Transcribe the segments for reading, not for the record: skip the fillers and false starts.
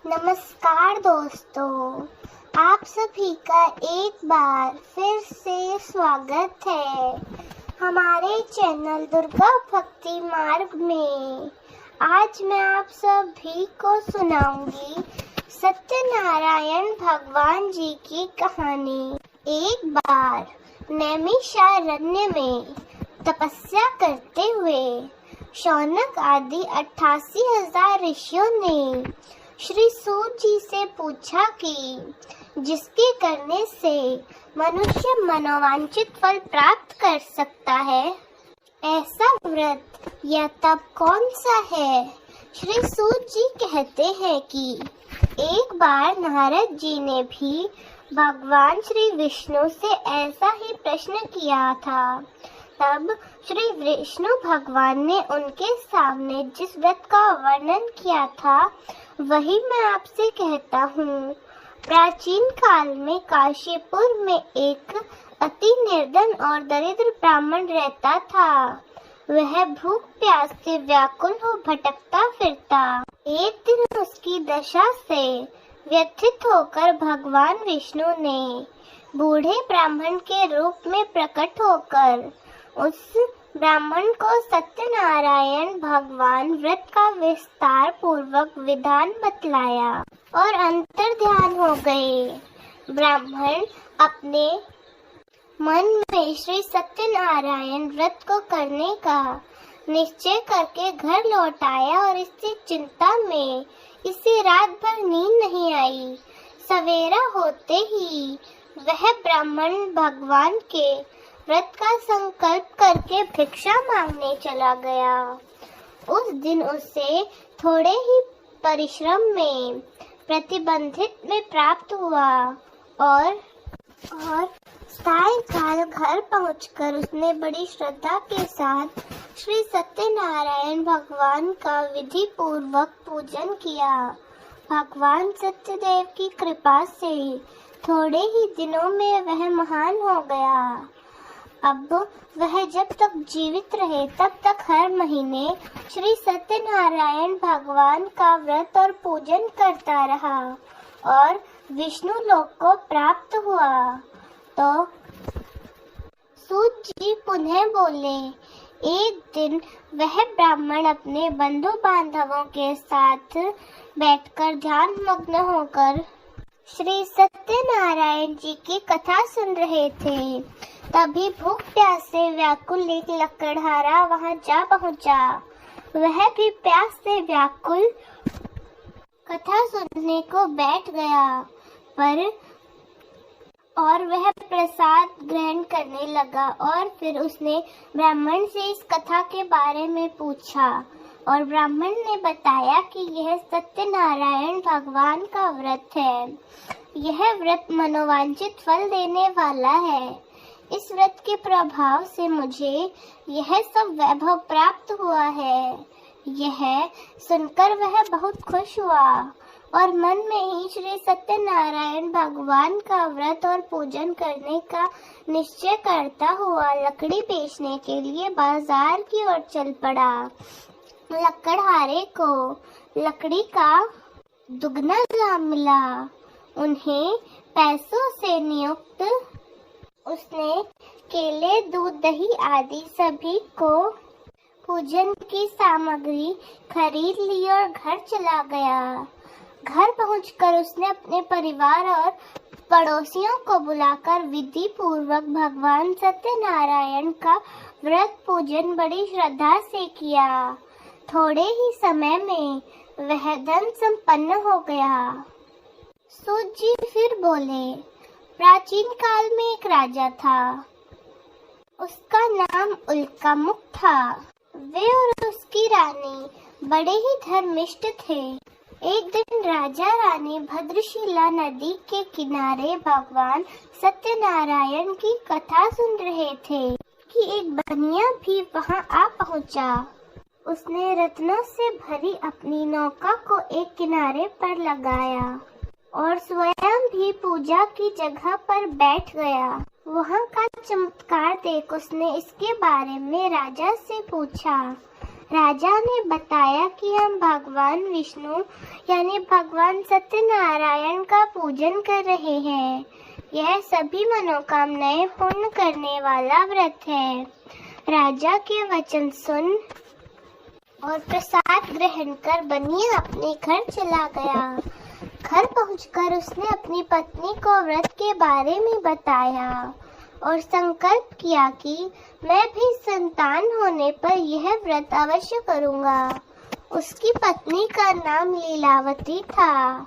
नमस्कार दोस्तों, आप सभी का एक बार फिर से स्वागत है हमारे चैनल दुर्गा भक्ति मार्ग में। आज मैं आप सभी को सुनाऊंगी सत्यनारायण भगवान जी की कहानी। एक बार नैमिषारण्य में तपस्या करते हुए शौनक आदि 88,000 ऋषियों ने श्री सूत जी से पूछा कि जिसके करने से मनुष्य मनोवांछित फल प्राप्त कर सकता है, ऐसा व्रत या तप कौन सा है। श्री सूत जी कहते हैं कि एक बार नारद जी ने भी भगवान श्री विष्णु से ऐसा ही प्रश्न किया था। तब श्री विष्णु भगवान ने उनके सामने जिस व्रत का वर्णन किया था वही मैं आपसे कहता हूँ। प्राचीन काल में काशीपुर में एक अति निर्धन और दरिद्र ब्राह्मण रहता था। वह भूख प्यास से व्याकुल हो भटकता फिरता। एक दिन उसकी दशा से व्यथित होकर भगवान विष्णु ने बूढ़े ब्राह्मण के रूप में प्रकट होकर उस ब्राह्मण को सत्यनारायण भगवान व्रत का विस्तार पूर्वक विधान बतलाया और अंतर ध्यान हो गए। ब्राह्मण अपने मन में श्री सत्यनारायण व्रत को करने का निश्चय करके घर लौट आया और इससे चिंता में इसे रात भर नींद नहीं आई। सवेरा होते ही वह ब्राह्मण भगवान के व्रत का संकल्प करके भिक्षा मांगने चला गया। उस दिन उसे थोड़े ही परिश्रम में प्रतिबंधित में प्राप्त हुआ और सायंकाल घर पहुंचकर उसने बड़ी श्रद्धा के साथ श्री सत्यनारायण भगवान का विधि पूर्वक पूजन किया। भगवान सत्यदेव की कृपा से थोड़े ही दिनों में वह महान हो गया। अब वह जब तक जीवित रहे तब तक हर महीने श्री सत्यनारायण भगवान का व्रत और पूजन करता रहा और विष्णु लोक को प्राप्त हुआ। तो सूत जी पुनः बोले, एक दिन वह ब्राह्मण अपने बंधु बांधवों के साथ बैठकर ध्यान मग्न होकर श्री सत्यनारायण जी की कथा सुन रहे थे। तभी भूख प्यास से व्याकुल एक लकड़हारा वहां जा पहुंचा। वह भी प्यास से व्याकुल कथा सुनने को बैठ गया और वह प्रसाद ग्रहण करने लगा। और फिर उसने ब्राह्मण से इस कथा के बारे में पूछा और ब्राह्मण ने बताया कि यह सत्यनारायण भगवान का व्रत है। यह व्रत मनोवांछित फल देने वाला है। इस व्रत के प्रभाव से मुझे यह सब वैभव प्राप्त हुआ है। यह सुनकर वह बहुत खुश हुआ और मन में ही श्री सत्यनारायण भगवान का व्रत और पूजन करने का निश्चय करता हुआ लकड़ी बेचने के लिए बाजार की ओर चल पड़ा। लकड़हारे को लकड़ी का दुगना दाम मिला। उन्हें पैसों से नियुक्त उसने केले, दूध, दही आदि सभी को पूजन की सामग्री खरीद ली और घर चला गया। घर पहुंचकर उसने अपने परिवार और पड़ोसियों को बुलाकर विधि पूर्वक भगवान सत्यनारायण का व्रत पूजन बड़ी श्रद्धा से किया। थोड़े ही समय में वह धन संपन्न हो गया। सूत जी फिर बोले, प्राचीन काल में एक राजा था। उसका नाम उल्कामुख था। वे और उसकी रानी बड़े ही धर्मिष्ठ थे। एक दिन राजा रानी भद्रशिला नदी के किनारे भगवान सत्यनारायण की कथा सुन रहे थे कि एक बनिया भी वहां आ पहुंचा। उसने रत्नों से भरी अपनी नौका को एक किनारे पर लगाया और स्वयं भी पूजा की जगह पर बैठ गया। वहाँ का चमत्कार देख उसने इसके बारे में राजा से पूछा। राजा ने बताया कि हम भगवान विष्णु यानी भगवान सत्यनारायण का पूजन कर रहे हैं। यह सभी मनोकामनाएं पूर्ण करने वाला व्रत है। राजा के वचन सुन और प्रसाद ग्रहण कर बनिया अपने घर चला गया। घर पहुंचकर उसने अपनी पत्नी को व्रत के बारे में बताया और संकल्प किया कि मैं भी संतान होने पर यह व्रत अवश्य करूंगा। उसकी पत्नी का नाम लीलावती था।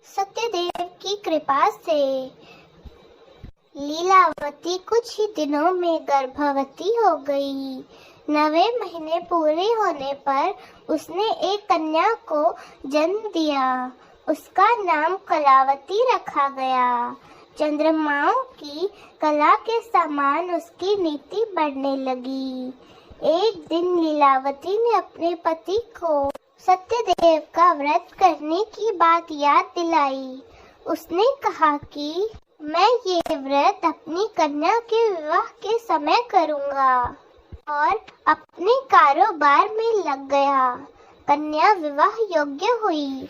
सत्यदेव की कृपा से लीलावती कुछ ही दिनों में गर्भवती हो गई। 9वें महीने पूरे होने पर उसने एक कन्या को जन्म दिया। उसका नाम कलावती रखा गया। चंद्रमाओं की कला के समान उसकी नीति बढ़ने लगी। एक दिन लीलावती ने अपने पति को सत्यदेव का व्रत करने की बात याद दिलाई। उसने कहा कि मैं ये व्रत अपनी कन्या के विवाह के समय करूंगा और अपने कारोबार में लग गया। कन्या विवाह योग्य हुई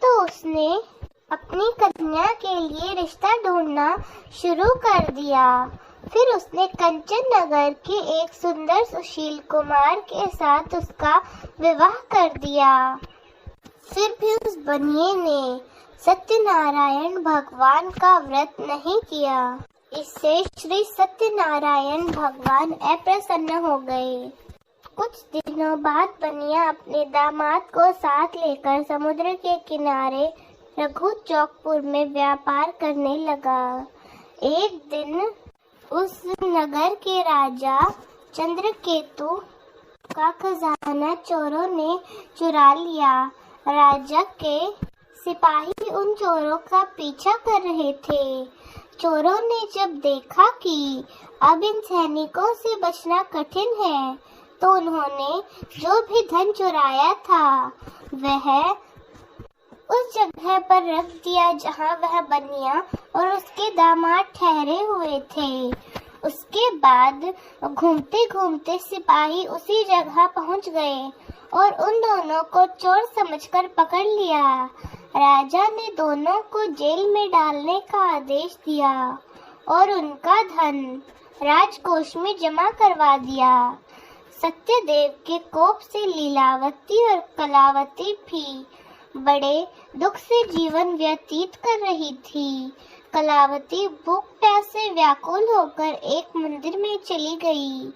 तो उसने अपनी कन्या के लिए रिश्ता ढूंढना शुरू कर दिया। फिर उसने कंचन नगर के एक सुंदर सुशील कुमार के साथ उसका विवाह कर दिया। फिर भी उस बनिए ने सत्यनारायण भगवान का व्रत नहीं किया। इससे श्री सत्यनारायण भगवान अप्रसन्न हो गए। कुछ दिनों बाद बनिया अपने दामाद को साथ लेकर समुद्र के किनारे रघु चौकपुर में व्यापार करने लगा। एक दिन उस नगर के राजा चंद्रकेतु का खजाना चोरों ने चुरा लिया। राजा के सिपाही उन चोरों का पीछा कर रहे थे। चोरों ने जब देखा कि अब इन सैनिकों से बचना कठिन है, तो उन्होंने जो भी धन चुराया था वह उस जगह पर रख दिया जहां वह बनिया और उसके दामाद ठहरे हुए थे। उसके बाद घूमते घूमते सिपाही उसी जगह पहुंच गए और उन दोनों को चोर समझकर पकड़ लिया। राजा ने दोनों को जेल में डालने का आदेश दिया और उनका धन राजकोष में जमा करवा दिया। सत्यदेव के कोप से लीलावती और कलावती भी बड़े दुख से जीवन व्यतीत कर रही थी। कलावती भूख प्यास से व्याकुल होकर एक मंदिर में चली गई।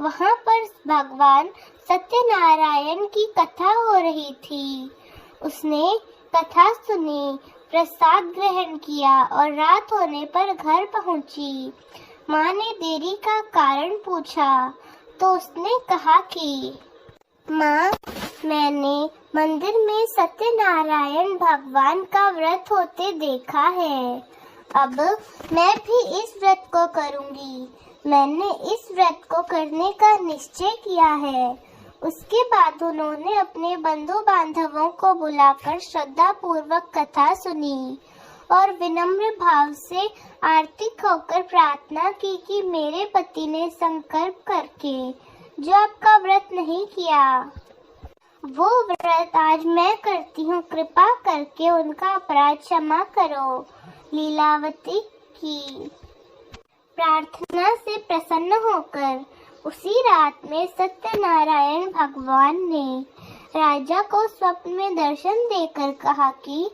वहां पर भगवान सत्यनारायण की कथा हो रही थी। उसने कथा सुनी, प्रसाद ग्रहण किया और रात होने पर घर पहुंची। माँ ने देरी का कारण पूछा तो उसने कहा कि माँ, मैंने मंदिर में सत्यनारायण भगवान का व्रत होते देखा है। अब मैं भी इस व्रत को करूंगी। मैंने इस व्रत को करने का निश्चय किया है। उसके बाद उन्होंने अपने बंधु बांधवों को बुलाकर श्रद्धा पूर्वक कथा सुनी और विनम्र भाव से आर्तिक होकर प्रार्थना की कि मेरे पति ने संकल्प करके जो आपका व्रत नहीं किया, वो व्रत आज मैं करती हूँ। कृपा करके उनका अपराध क्षमा करो। लीलावती की प्रार्थना से प्रसन्न होकर उसी रात में सत्यनारायण भगवान ने राजा को स्वप्न में दर्शन देकर कहा कि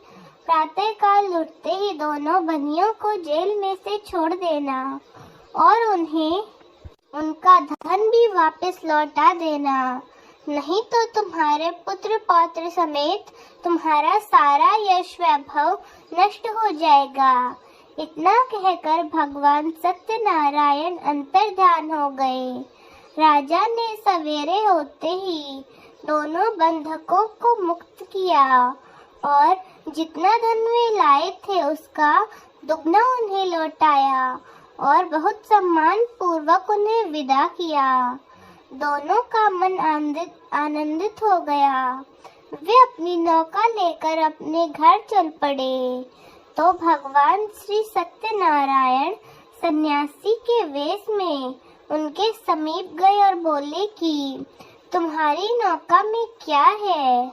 प्रातःकाल उठते ही दोनों बनियों को जेल में से छोड़ देना और उन्हें उनका धन भी वापस लौटा देना, नहीं तो तुम्हारे पुत्र पौत्र समेत तुम्हारा सारा यश वैभव नष्ट हो जाएगा। इतना कहकर भगवान सत्यनारायण अंतर्ध्यान हो गए। राजा ने सवेरे होते ही दोनों बंधकों को मुक्त किया और जितना धन वे लाए थे उसका दुगना उन्हें लौटाया और बहुत सम्मान पूर्वक उन्हें विदा किया। दोनों का मन आनंदित हो गया। वे अपनी नौका लेकर अपने घर चल पड़े तो भगवान श्री सत्यनारायण सन्यासी के वेश में उनके समीप गए और बोले कि तुम्हारी नौका में क्या है?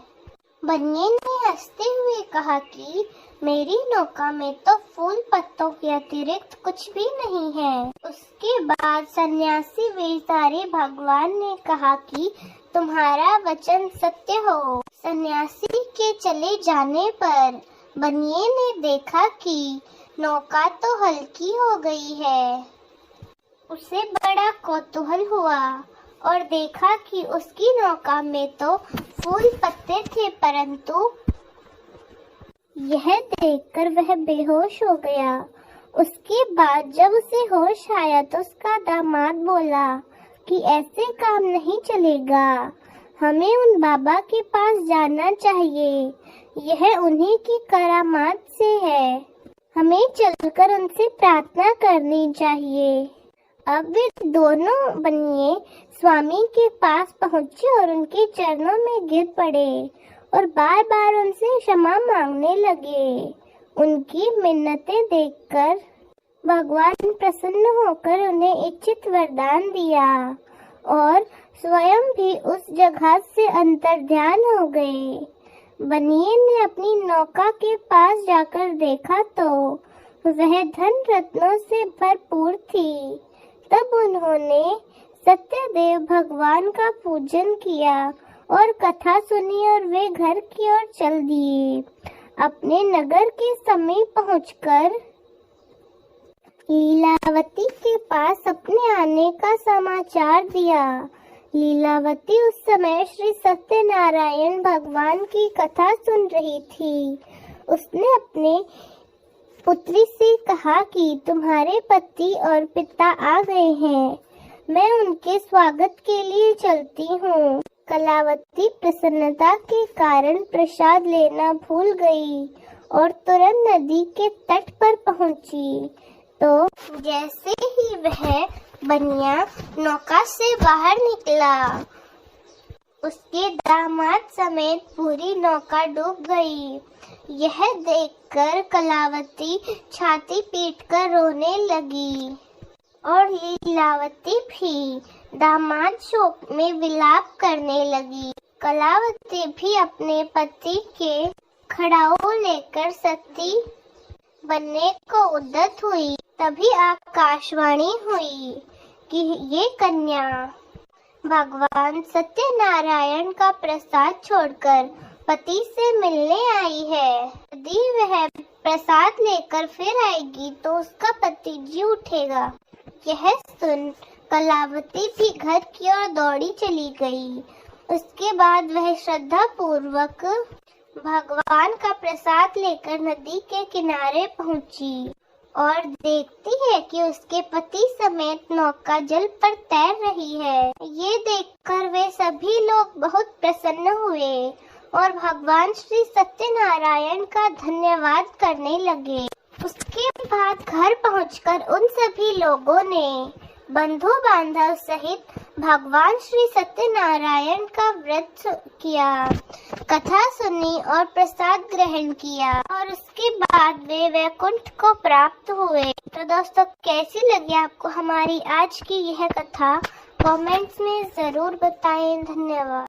बनिए ने हंसते हुए कहा कि मेरी नौका में तो फूल पत्तों के अतिरिक्त कुछ भी नहीं है। उसके बाद सन्यासी वेशधारी भगवान ने कहा कि तुम्हारा वचन सत्य हो। सन्यासी के चले जाने पर बनिए ने देखा कि नौका तो हल्की हो गई है। उसे बड़ा कौतूहल हुआ और देखा कि उसकी नौका में तो फूल पत्ते थे, परंतु यह देखकर वह बेहोश हो गया। उसके बाद जब उसे होश आया तो उसका दामाद बोला कि ऐसे काम नहीं चलेगा, हमें उन बाबा के पास जाना चाहिए, यह उन्हीं की करामात से है, हमें चलकर उनसे प्रार्थना करनी चाहिए। अब वे दोनों बनिए स्वामी के पास पहुँचे और उनके चरणों में गिर पड़े और बार बार उनसे क्षमा मांगने लगे। उनकी मिन्नतें देखकर भगवान प्रसन्न होकर उन्हें इच्छित वरदान दिया और स्वयं भी उस जगह से अंतर्ध्यान हो गए। बनिए ने अपनी नौका के पास जाकर देखा तो वह धन रत्नों से भरपूर थी। तब उन्होंने सत्यदेव भगवान का पूजन किया और कथा सुनी और वे घर की ओर चल दिए। अपने नगर के समीप पहुंचकर लीलावती के पास अपने आने का समाचार दिया। लीलावती उस समय श्री सत्यनारायण भगवान की कथा सुन रही थी। उसने अपने पुत्री से कहा कि तुम्हारे पति और पिता आ गए हैं, मैं उनके स्वागत के लिए चलती हूँ। कलावती प्रसन्नता के कारण प्रसाद लेना भूल गई और तुरंत नदी के तट पर पहुँची। तो जैसे ही वह बनिया नौका से बाहर निकला, उसके दामाद समेत पूरी नौका डूब गई। यह देखकर कलावती छाती पीटकर रोने लगी और लीलावती भी दामाद शोक में विलाप करने लगी। कलावती भी अपने पति के खड़ाऊ लेकर सती बनने को उद्यत हुई। तभी आकाशवाणी हुई कि ये कन्या भगवान सत्यनारायण का प्रसाद छोड़कर पति से मिलने आई है। यदि वह प्रसाद लेकर फिर आएगी तो उसका पति जी उठेगा। यह सुन कलावती भी घर की ओर दौड़ी चली गई। उसके बाद वह श्रद्धा पूर्वक भगवान का प्रसाद लेकर नदी के किनारे पहुंची और देखती है कि उसके पति समेत नौका जल पर तैर रही है। ये देखकर वे सभी लोग बहुत प्रसन्न हुए और भगवान श्री सत्यनारायण का धन्यवाद करने लगे। उसके बाद घर पहुंचकर उन सभी लोगों ने बंधु बांधव सहित भगवान श्री सत्यनारायण का व्रत किया, कथा सुनी और प्रसाद ग्रहण किया और उसके बाद वे वैकुंठ को प्राप्त हुए। तो दोस्तों, कैसी लगी आपको हमारी आज की यह कथा? कमेंट्स में जरूर बताएं। धन्यवाद।